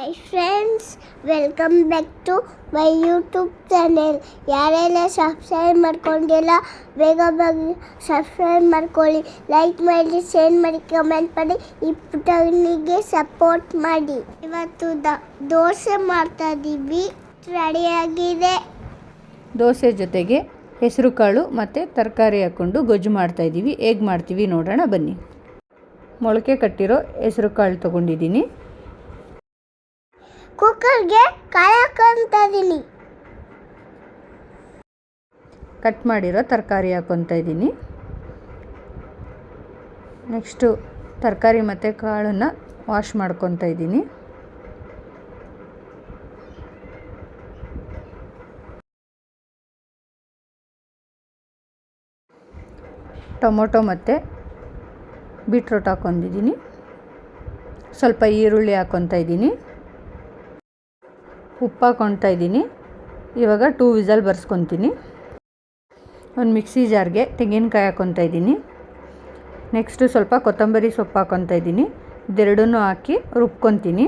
Hi friends, welcome back to my YouTube channel. ಯಾರೆಲ್ಲ subscribe ಮಾಡ್ಕೊಂಡಿಲ್ಲ ಬೇಗ ಸಬ್ಸ್ಕ್ರೈಬ್ ಮಾಡ್ಕೊಳ್ಳಿ, ಲೈಕ್ ಮಾಡಿ, ಶೇರ್ ಮಾಡಿ, ಕಮೆಂಟ್ ಮಾಡಿ, ಈ ಪುಟನಿಗೆ ಸಪೋರ್ಟ್ ಮಾಡಿ. ಇವತ್ತು ದೋಸೆ ಮಾಡ್ತಾ ಇದ್ದೀವಿ, ರೆಡಿಯಾಗಿದೆ. ದೋಸೆ ಜೊತೆಗೆ ಹೆಸರು ಕಾಳು ಮತ್ತು ತರಕಾರಿ ಹಾಕ್ಕೊಂಡು ಗೊಜ್ಜು ಮಾಡ್ತಾಯಿದ್ದೀವಿ. ಹೇಗೆ ಮಾಡ್ತೀವಿ ನೋಡೋಣ ಬನ್ನಿ. ಮೊಳಕೆ ಕಟ್ಟಿರೋ ಹೆಸರು ಕಾಳು ತೊಗೊಂಡಿದ್ದೀನಿ. ಕುಕ್ಕರ್ಗೆ ಕಾಳು ಹಾಕ್ಕೊತಾ ಇದ್ದೀನಿ. ಕಟ್ ಮಾಡಿರೋ ತರಕಾರಿ ಹಾಕ್ಕೊತಾ ಇದ್ದೀನಿ. ನೆಕ್ಸ್ಟು ತರಕಾರಿ ಮತ್ತು ಕಾಳನ್ನು ವಾಶ್ ಮಾಡ್ಕೊತಾ ಇದ್ದೀನಿ. ಟೊಮೊಟೊ ಮತ್ತು ಬೀಟ್ರೂಟ್ ಹಾಕ್ಕೊಂಡಿದ್ದೀನಿ. ಸ್ವಲ್ಪ ಈರುಳ್ಳಿ ಹಾಕ್ಕೊತಾ ಇದ್ದೀನಿ. ಉಪ್ಪು ಹಾಕ್ಕೊತಾ ಇದ್ದೀನಿ. ಇವಾಗ 2 ವಿಸಲ್ ಬರ್ಸ್ಕೊತೀನಿ. ಒಂದು ಮಿಕ್ಸಿ ಜಾರ್ಗೆ ತೆಂಗಿನಕಾಯಿ ಹಾಕ್ಕೊತಾ ಇದ್ದೀನಿ. ನೆಕ್ಸ್ಟು ಸ್ವಲ್ಪ ಕೊತ್ತಂಬರಿ ಸೊಪ್ಪು ಹಾಕ್ಕೊತಾ ಇದ್ದೀನಿ. ಇದೆರಡನ್ನೂ ಹಾಕಿ ರುಬ್ಕೊತೀನಿ.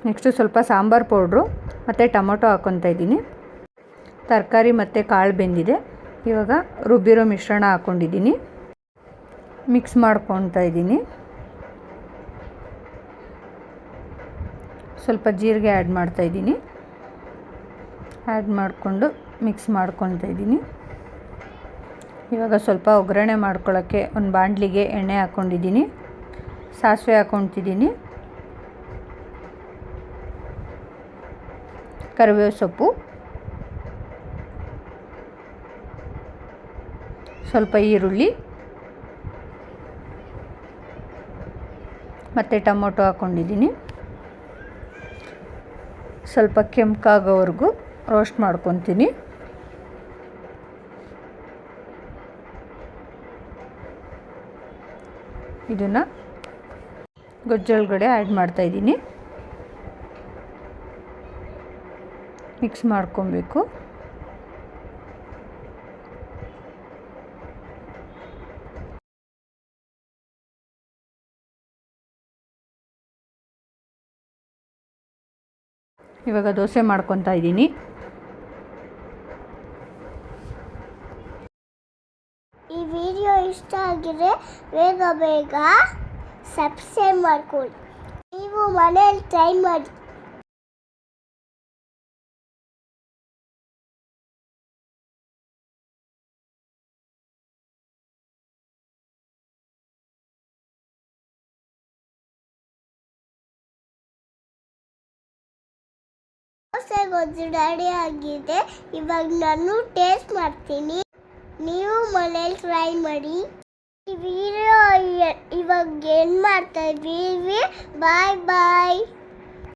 ನೆಕ್ಸ್ಟು ಸ್ವಲ್ಪ ಸಾಂಬಾರು ಪೌಡ್ರು ಮತ್ತು ಟೊಮೊಟೊ ಹಾಕ್ಕೊತಾ ಇದ್ದೀನಿ. ತರಕಾರಿ ಮತ್ತು ಕಾಳು ಬೆಂದಿದೆ. ಇವಾಗ ರುಬ್ಬಿರೋ ಮಿಶ್ರಣ ಹಾಕ್ಕೊಂಡಿದ್ದೀನಿ. ಮಿಕ್ಸ್ ಮಾಡ್ಕೊತಾ ಇದ್ದೀನಿ. ಸ್ವಲ್ಪ ಜೀರಿಗೆ ಆ್ಯಡ್ ಮಾಡ್ತಾಯಿದ್ದೀನಿ. ಆ್ಯಡ್ ಮಾಡಿಕೊಂಡು ಮಿಕ್ಸ್ ಮಾಡ್ಕೊತಾ ಇದ್ದೀನಿ. ಇವಾಗ ಸ್ವಲ್ಪ ಒಗ್ಗರಣೆ ಮಾಡ್ಕೊಳ್ಳೋಕ್ಕೆ ಒಂದು ಬಾಣಲಿಗೆ ಎಣ್ಣೆ ಹಾಕ್ಕೊಂಡಿದ್ದೀನಿ. ಸಾಸಿವೆ ಹಾಕ್ಕೊತಿದ್ದೀನಿ. ಕರಿಬೇವು ಸೊಪ್ಪು, ಸ್ವಲ್ಪ ಈರುಳ್ಳಿ ಮತ್ತು ಟೊಮೊಟೊ ಹಾಕ್ಕೊಂಡಿದ್ದೀನಿ. ಸ್ವಲ್ಪ ಕೆಂಪಾಗೋವರೆಗೂ ರೋಸ್ಟ್ ಮಾಡ್ಕೊತೀನಿ. ಇದನ್ನು ಗೊಜ್ಜೊಳಗಡೆ ಆ್ಯಡ್ ಮಾಡ್ತಾಯಿದ್ದೀನಿ. ಮಿಕ್ಸ್ ಮಾಡ್ಕೊಬೇಕು. ಇವಾಗ ದೋಸೆ ಮಾಡ್ಕೊತಾ ಇದ್ದೀನಿ. ಈ ವಿಡಿಯೋ ಇಷ್ಟ ಆಗಿದ್ರೆ ಬೇಗ ಸಬ್ಸ್ಕ್ರೈಬ್ ಮಾಡ್ಕೊಳ್ಳಿ. ನೀವು ಮನೆಯಲ್ಲಿ ಟ್ರೈ ಮಾಡಿ. ದೋಸೆ ಗೊಜ್ಜು ರೆಡಿ ಆಗಿದೆ. ಇವಾಗ ನಾನು ಟೇಸ್ಟ್ ಮಾಡ್ತೀನಿ. ನೀವು ಮನೇಲಿ ಟ್ರೈ ಮಾಡಿ. ಈ ವಿಡಿಯೋ ಇವಾಗ ಏನು ಮಾಡ್ತಾ ಇದ್ದೀವಿ. ಬಾಯ್ ಬಾಯ್.